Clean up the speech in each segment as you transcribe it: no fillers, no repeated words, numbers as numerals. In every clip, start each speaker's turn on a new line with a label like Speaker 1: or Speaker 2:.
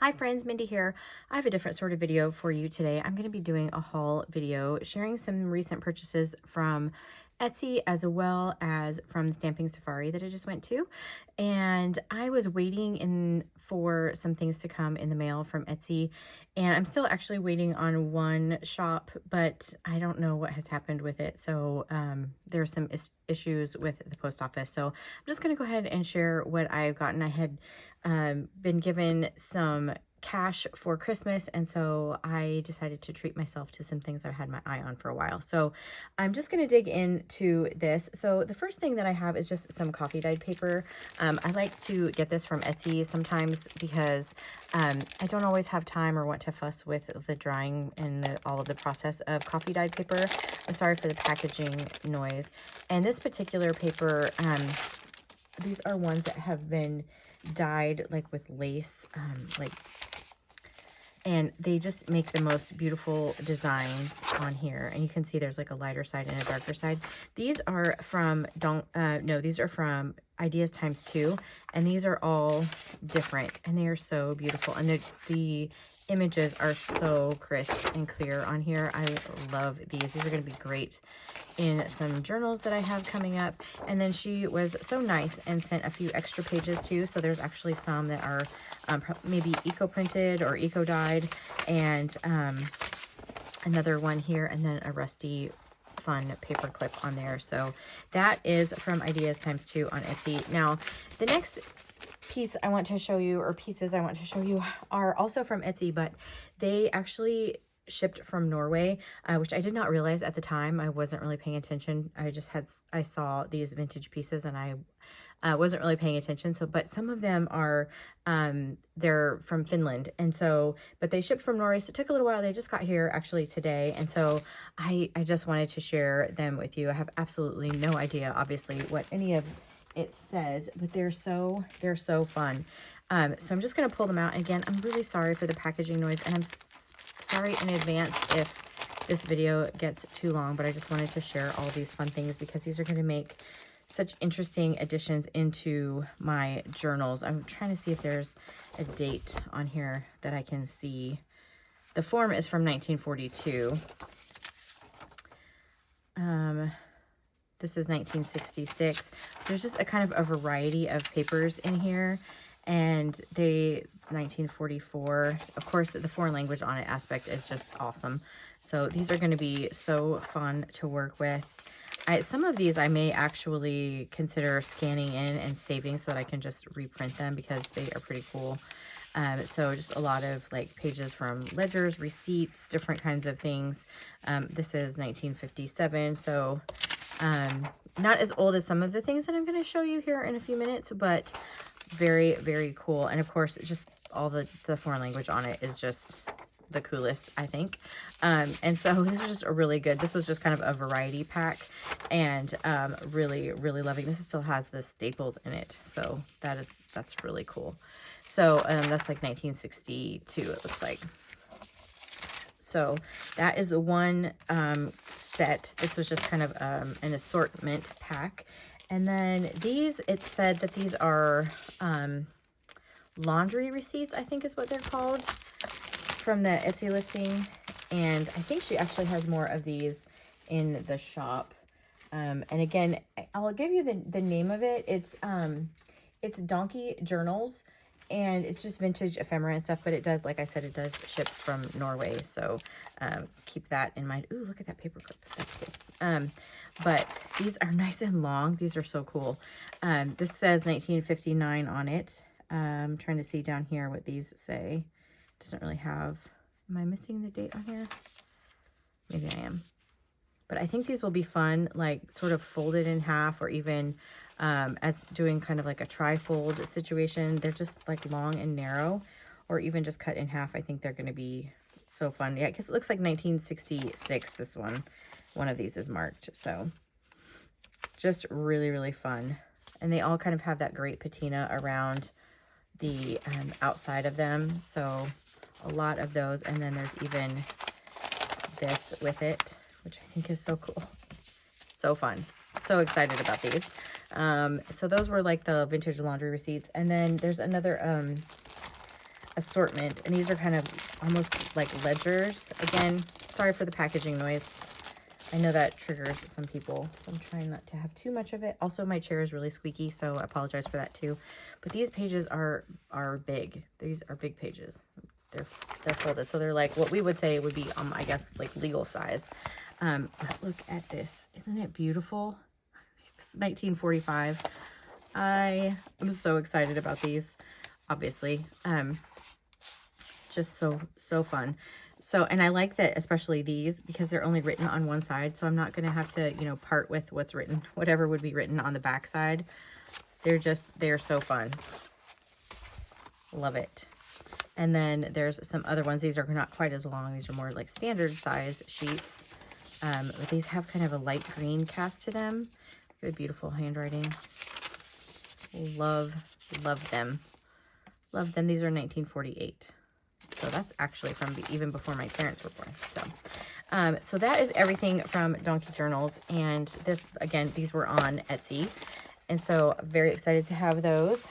Speaker 1: Hi friends, Mindy here. I have a different sort of video for you today. I'm going to be doing a haul video sharing some recent purchases from Etsy as well as from the Stamping Safari that I just went to. And I was waiting for some things to come in the mail from Etsy, and I'm still actually waiting on one shop, but I don't know what has happened with it. So there's some issues with the post office. So I'm just going to go ahead and share what I've gotten. I had been given some cash for Christmas, and so I decided to treat myself to some things I've had my eye on for a while. So I'm just going to dig into this. So the first thing that I have is just some coffee dyed paper. I like to get this from Etsy sometimes because I don't always have time or want to fuss with the drying and all of the process of coffee dyed paper. I'm sorry for the packaging noise. And this particular paper, these are ones that have been dyed like with lace, and they just make the most beautiful designs on here. And you can see there's like a lighter side and a darker side. These are from these are from Ideas Times 2, and these are all different, and they are so beautiful, and the images are so crisp and clear on here. I love these. These are going to be great in some journals that I have coming up. And then she was so nice and sent a few extra pages too. So there's actually some that are maybe eco-printed or eco-dyed, and another one here, and then a rusty fun paper clip on there. So that is from Ideas Times 2 on Etsy. Now, the next piece I want to show you, or pieces I want to show you, are also from Etsy, but they actually shipped from Norway, which I did not realize at the time. I wasn't really paying attention. I saw these vintage pieces, and I wasn't really paying attention. So, but some of them are, they're from Finland. And so, but they shipped from Norway. So it took a little while. They just got here actually today. And so I just wanted to share them with you. I have absolutely no idea, obviously, what any of it says, but they're so fun. So I'm just going to pull them out. And again, I'm really sorry for the packaging noise, and I'm sorry in advance if this video gets too long, but I just wanted to share all these fun things because these are going to make such interesting additions into my journals. I'm trying to see if there's a date on here that I can see. The form is from 1942. This is 1966. There's just a kind of a variety of papers in here, and 1944, of course, the foreign language on it aspect is just awesome. So these are going to be so fun to work with. Some of these I may actually consider scanning in and saving so that I can just reprint them because they are pretty cool. So just a lot of like pages from ledgers, receipts, different kinds of things. This is 1957, so not as old as some of the things that I'm going to show you here in a few minutes, but very, very cool. And of course, just all the foreign language on it is just the coolest, I think. And so this was just a really good, this was just kind of a variety pack, and really, really loving. This still has the staples in it, so that's really cool. So that's like 1962, it looks like. So that is the one set. This was just kind of an assortment pack. And then these, it said that these are laundry receipts, I think is what they're called, from the Etsy listing. And I think she actually has more of these in the shop. And again, I'll give you the name of it. It's Donkey Journals, and it's just vintage ephemera and stuff, but it does, like I said, it does ship from Norway. So keep that in mind. Ooh, look at that paper clip. That's cool. But these are nice and long. These are so cool. This says 1959 on it. I'm trying to see down here what these say. It doesn't really have, am I missing the date on here? Maybe I am. But I think these will be fun, like sort of folded in half, or even as doing kind of like a tri-fold situation. They're just like long and narrow, or even just cut in half. I think they're going to be so fun. Yeah, because it looks like 1966, this one. One of these is marked. So just really, really fun. And they all kind of have that great patina around the outside of them. So a lot of those. And then there's even this with it, which I think is so cool. So fun. So excited about these. So those were like the vintage laundry receipts. And then there's another assortment. And these are kind of almost like ledgers. Again, sorry for the packaging noise. I know that triggers some people, so I'm trying not to have too much of it. Also, my chair is really squeaky, so I apologize for that too. But these pages are big. These are big pages. They're folded, so they're like what we would say would be I guess like legal size. But look at this. Isn't it beautiful? It's 1945. I am so excited about these, obviously. Just so fun. So, and I like that, especially these, because they're only written on one side. So I'm not going to have to, you know, part with what's written, whatever would be written on the back side. They're so fun. Love it. And then there's some other ones. These are not quite as long. These are more like standard size sheets. But these have kind of a light green cast to them. Look at the beautiful handwriting. Love them. Love them. These are 1948. So that's actually from even before my parents were born. So that is everything from Donkey Journals. And this, again, these were on Etsy. And so very excited to have those.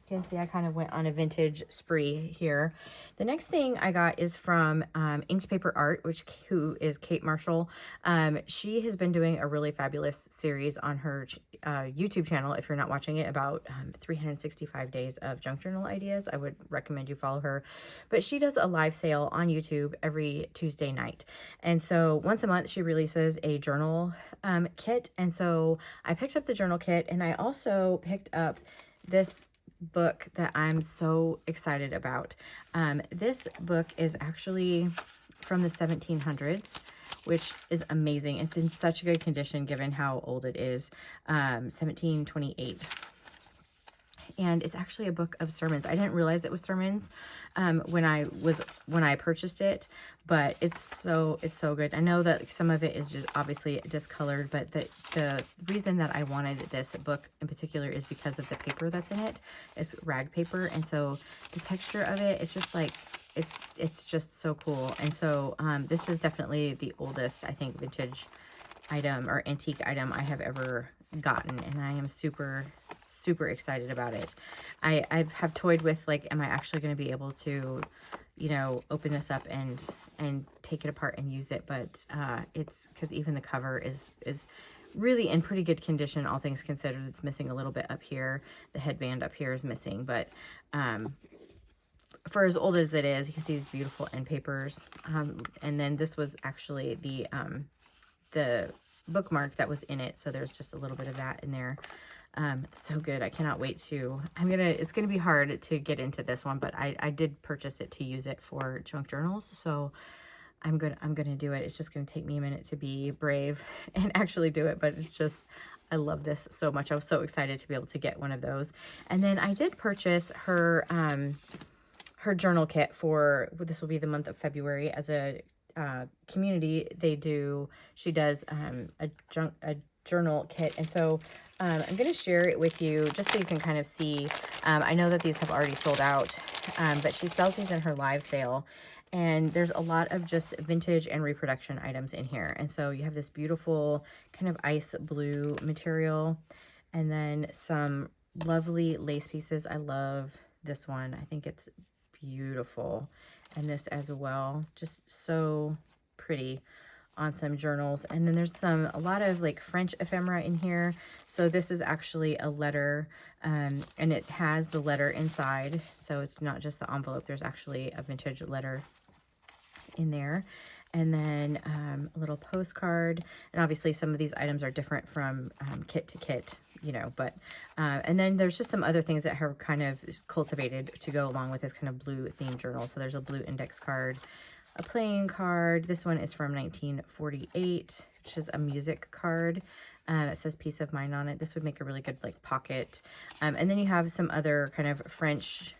Speaker 1: You can see I kind of went on a vintage spree here. The next thing I got is from Inked Paper Art, who is Kate Marshall. She has been doing a really fabulous series on her YouTube channel. If you're not watching it, about 365 days of junk journal ideas. I would recommend you follow her. But she does a live sale on YouTube every Tuesday night. And so once a month, she releases a journal kit. And so I picked up the journal kit, and I also picked up this book that I'm so excited about. This book is actually from the 1700s, which is amazing. It's in such good condition given how old it is. 1728. And it's actually a book of sermons. I didn't realize it was sermons when I purchased it, but it's so good. I know that some of it is just obviously discolored, but the reason that I wanted this book in particular is because of the paper that's in it. It's rag paper, and so the texture of it, it's just like it's just so cool. And so this is definitely the oldest, I think, vintage item or antique item I have ever gotten, and I am super excited about it. I have toyed with, like, am I actually going to be able to, you know, open this up and take it apart and use it? But it's because even the cover is really in pretty good condition, all things considered. It's missing a little bit up here. The headband up here is missing, but for as old as it is, you can see these beautiful end papers. And then this was actually the bookmark that was in it, so there's just a little bit of that in there. So good. I cannot wait to, it's gonna be hard to get into this one, but I did purchase it to use it for junk journals, so I'm gonna do it. It's just gonna take me a minute to be brave and actually do it, but it's just, I love this so much. I was so excited to be able to get one of those. And then I did purchase her journal kit for, this will be the month of February. As a community, she does a journal kit, and so I'm going to share it with you just so you can kind of see. I know that these have already sold out, but she sells these in her live sale, and there's a lot of just vintage and reproduction items in here. And so you have this beautiful kind of ice blue material, and then some lovely lace pieces. I love this one. I think it's beautiful. And this as well, just so pretty on some journals. And then there's a lot of like French ephemera in here. So this is actually a letter, and it has the letter inside. So it's not just the envelope, there's actually a vintage letter in there. And then a little postcard. And obviously some of these items are different from kit to kit, you know, but and then there's just some other things that are kind of cultivated to go along with this kind of blue themed journal. So there's a blue index card, a playing card. This one is from 1948, which is a music card. It says Peace of Mind on it. This would make a really good like pocket. And then you have some other kind of French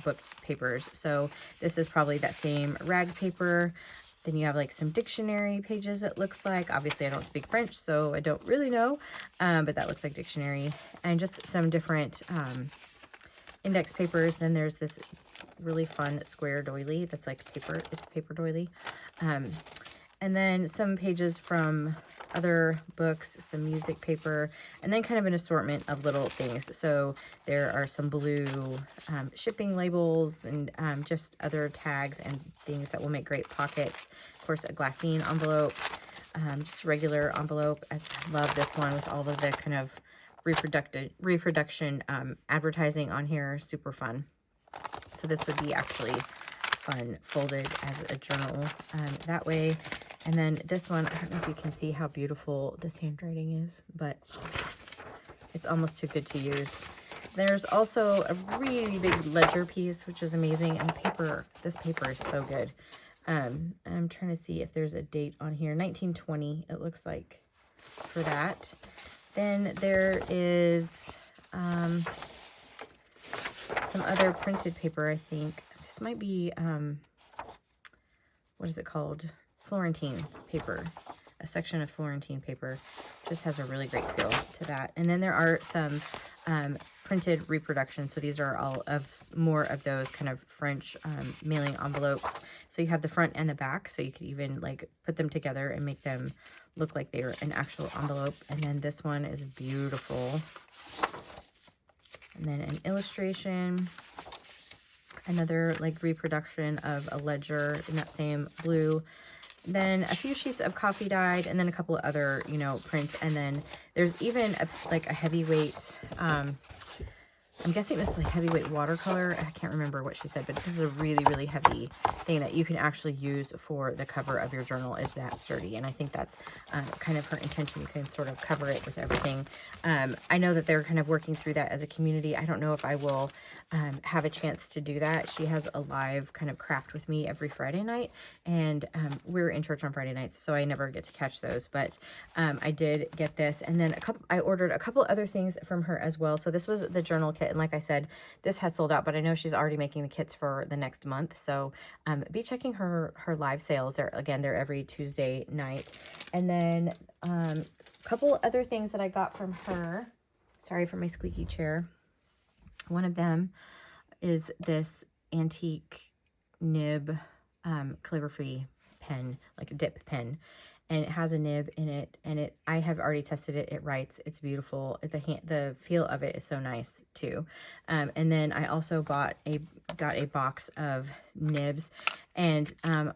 Speaker 1: book papers. So this is probably that same rag paper. Then you have like some dictionary pages, it looks like. Obviously I don't speak French, so I don't really know, but that looks like dictionary. And just some different index papers. Then there's this really fun square doily that's like paper, it's a paper doily. And then some pages from other books, some music paper, and then kind of an assortment of little things. So there are some blue shipping labels and just other tags and things that will make great pockets. Of course, a glassine envelope, just regular envelope. I love this one with all of the kind of reproduction advertising on here. Super fun. So this would be actually fun folded as a journal that way. And then this one, I don't know if you can see how beautiful this handwriting is, but it's almost too good to use. There's also a really big ledger piece, which is amazing. And paper, this paper is so good. I'm trying to see if there's a date on here. 1920, it looks like, for that. Then there is some other printed paper, I think. This might be, what is it called? Florentine paper. A section of Florentine paper. Just has a really great feel to that. And then there are some printed reproductions. So these are all of more of those kind of French mailing envelopes. So you have the front and the back. So you could even like put them together and make them look like they're an actual envelope. And then this one is beautiful. And then an illustration. Another like reproduction of a ledger in that same blue. Then a few sheets of coffee dyed, and then a couple of other, you know, prints. And then there's even a heavyweight, I'm guessing this is like heavyweight watercolor. I can't remember what she said, but this is a really, really heavy thing that you can actually use for the cover of your journal. Is that sturdy? And I think that's kind of her intention. You can sort of cover it with everything. I know that they're kind of working through that as a community. I don't know if I will have a chance to do that. She has a live kind of craft with me every Friday night, and we're in church on Friday nights, so I never get to catch those. But I did get this, and then I ordered a couple other things from her as well. So this was the journal kit, and like I said, this has sold out, but I know she's already making the kits for the next month. So be checking her live sales. They're every Tuesday night. And then a couple other things that I got from her. Sorry for my squeaky chair. One of them is this antique nib calligraphy pen, like a dip pen. And it has a nib in it, and I have already tested it. It writes. It's beautiful. The feel of it is so nice too. And then I also got a box of nibs, and I'm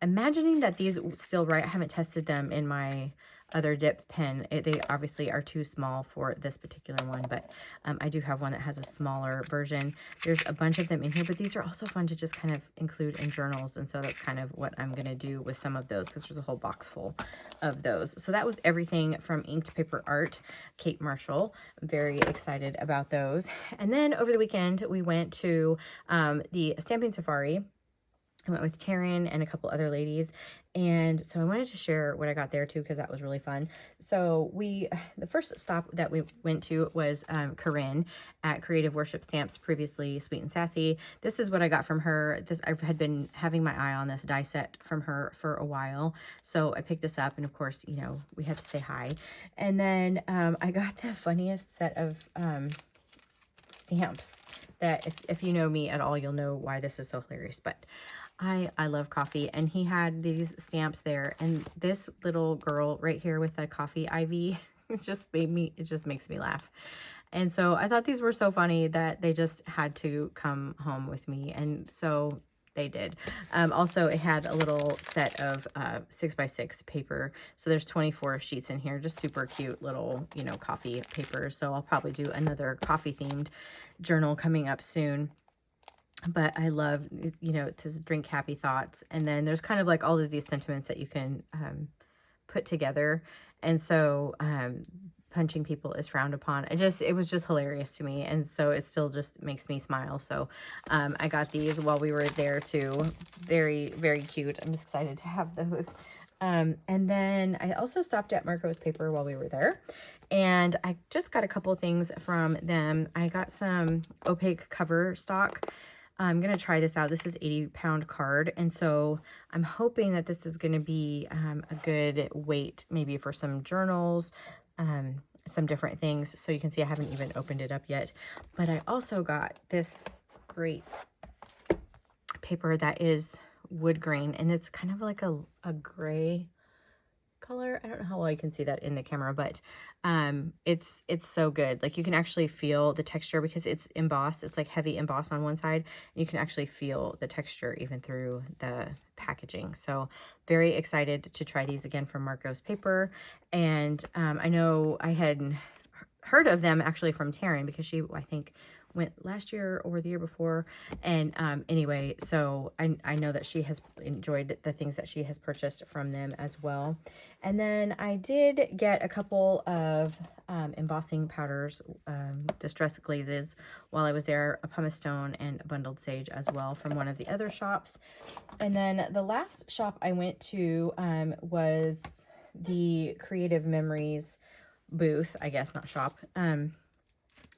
Speaker 1: imagining that these still write. I haven't tested them in my other dip pen. They obviously are too small for this particular one, but I do have one that has a smaller version. There's a bunch of them in here, but these are also fun to just kind of include in journals, and so that's kind of what I'm going to do with some of those, because there's a whole box full of those. So that was everything from Inked Paper Art, Kate Marshall. I'm very excited about those. And then over the weekend, we went to the Stamping Safari. I went with Taryn and a couple other ladies, and so I wanted to share what I got there too, because that was really fun. So the first stop that we went to was Corinne at Creative Worship Stamps, previously Sweet and Sassy. This is what I got from her. I had been having my eye on this die set from her for a while, so I picked this up, and of course, you know, we had to say hi. And then I got the funniest set of stamps that if you know me at all, you'll know why this is so hilarious. But I love coffee, and he had these stamps there, and this little girl right here with a coffee IV, it just makes me laugh. And so I thought these were so funny that they just had to come home with me, and so they did. Also, it had a little set of 6x6 paper, so there's 24 sheets in here, just super cute little, you know, coffee paper. So I'll probably do another coffee themed journal coming up soon. But I love, you know, this drink happy thoughts. And then there's kind of like all of these sentiments that you can put together. And so punching people is frowned upon. It was just hilarious to me. And so it still just makes me smile. So I got these while we were there too. Very, very cute. I'm excited to have those. And then I also stopped at Marco's Paper while we were there, and I just got a couple things from them. I got some opaque cover stock. I'm going to try this out. This is 80-pound card, and so I'm hoping that this is going to be a good weight maybe for some journals, some different things. So you can see I haven't even opened it up yet. But I also got this great paper that is wood grain, and it's kind of like a gray color. I don't know how well you can see that in the camera, but it's so good. Like you can actually feel the texture because it's embossed. It's like heavy embossed on one side. And you can actually feel the texture even through the packaging. So very excited to try these again from Marco's Paper. And I know I had heard of them actually from Taryn because she, I think, went last year or the year before. And anyway, so I know that she has enjoyed the things that she has purchased from them as well. And then I did get a couple of embossing powders, distress glazes, while I was there, a pumice stone and a bundled sage as well from one of the other shops. And then the last shop I went to was the Creative Memories booth, I guess, not shop.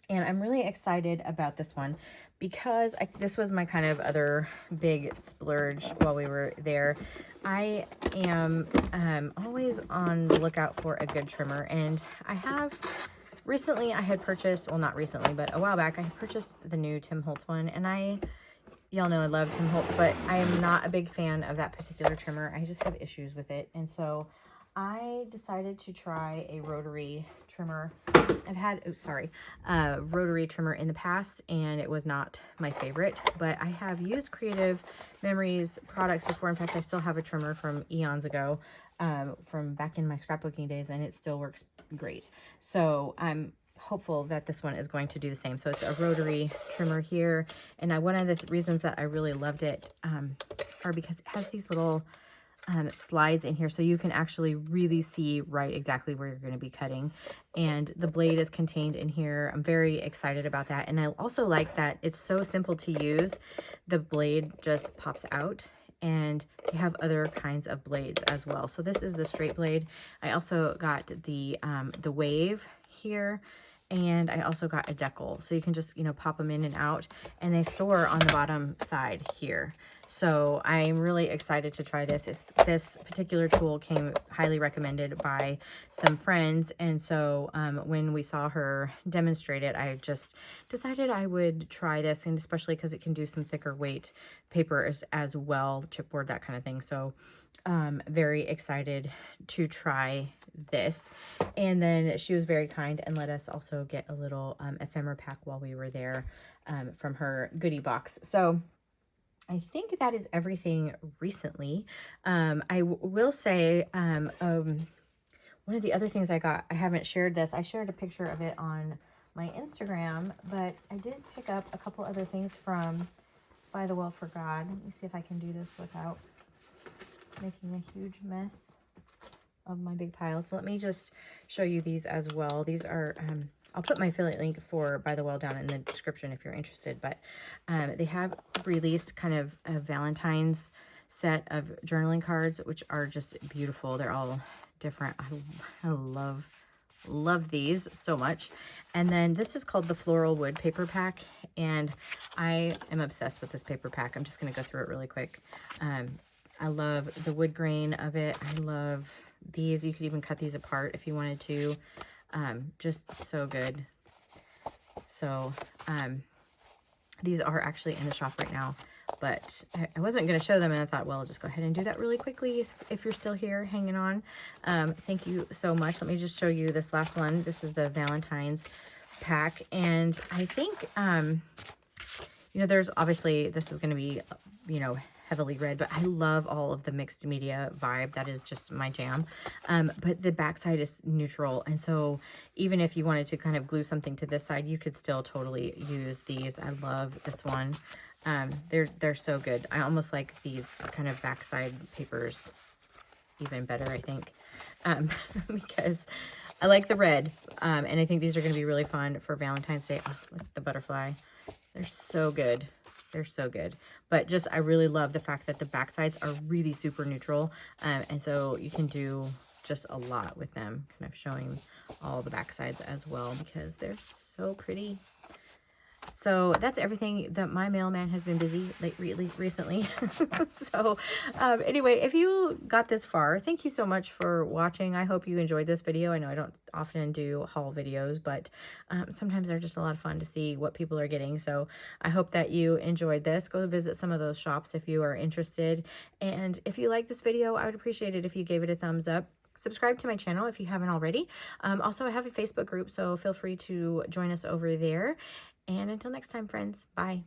Speaker 1: And I'm really excited about this one because this was my kind of other big splurge while we were there. I am always on the lookout for a good trimmer, and I have recently, I had purchased, well, not recently, but a while back, I had purchased the new Tim Holtz one, and y'all know I love Tim Holtz, but I am not a big fan of that particular trimmer. I just have issues with it, and so I decided to try a rotary trimmer. I've had, a rotary trimmer in the past, and it was not my favorite, but I have used Creative Memories products before. In fact, I still have a trimmer from eons ago, from back in my scrapbooking days, and it still works great. So I'm hopeful that this one is going to do the same. So it's a rotary trimmer here, and one of the reasons that I really loved it are because it has these little slides in here, so you can actually really see right exactly where you're going to be cutting, and the blade is contained in here. I'm very excited about that, and I also like that it's so simple to use. The blade just pops out, and you have other kinds of blades as well. So this is the straight blade. I also got the wave here, and I also got a decal, so you can just, you know, pop them in and out, and they store on the bottom side here. So I'm really excited to try this. This particular tool came highly recommended by some friends, and so when we saw her demonstrate it, I just decided I would try this, and especially because it can do some thicker weight papers as well, chipboard, that kind of thing. So very excited to try this. And then she was very kind and let us also get a little ephemera pack while we were there from her goodie box. So I think that is everything recently. I will say one of the other things I got, I haven't shared this. I shared a picture of it on my Instagram, but I did pick up a couple other things from By the Well for God. Let me see if I can do this without making a huge mess of my big pile. So let me just show you these as well. These are, I'll put my affiliate link for By the Well down in the description if you're interested, but they have released kind of a Valentine's set of journaling cards, which are just beautiful. They're all different. I love these so much. And then this is called the Floral Wood Paper Pack, and I am obsessed with this paper pack. I'm just going to go through it really quick. I love the wood grain of it. I love these. You could even cut these apart if you wanted to. Just so good. So these are actually in the shop right now, but I wasn't going to show them, and I thought, well, I'll just go ahead and do that really quickly if you're still here hanging on. Thank you so much. Let me just show you this last one. This is the Valentine's pack, and I think, you know, there's obviously, this is going to be, you know, heavily read, but I love all of the mixed media vibe. That is just my jam. But the backside is neutral, and so even if you wanted to kind of glue something to this side, you could still totally use these. I love this one. They're so good. I almost like these kind of backside papers even better, I think, because I like the red, and I think these are going to be really fun for Valentine's Day. Oh, look at the butterfly. They're so good. They're so good. But just, I really love the fact that the back sides are really super neutral. And so you can do just a lot with them, kind of showing all the back sides as well, because they're so pretty. So that's everything. That my mailman has been busy recently. So anyway, if you got this far, thank you so much for watching. I hope you enjoyed this video. I know I don't often do haul videos, but sometimes they're just a lot of fun to see what people are getting. So I hope that you enjoyed this. Go visit some of those shops if you are interested. And if you like this video, I would appreciate it if you gave it a thumbs up. subscribe to my channel if you haven't already. Also, I have a Facebook group, so feel free to join us over there. And until next time, friends, bye.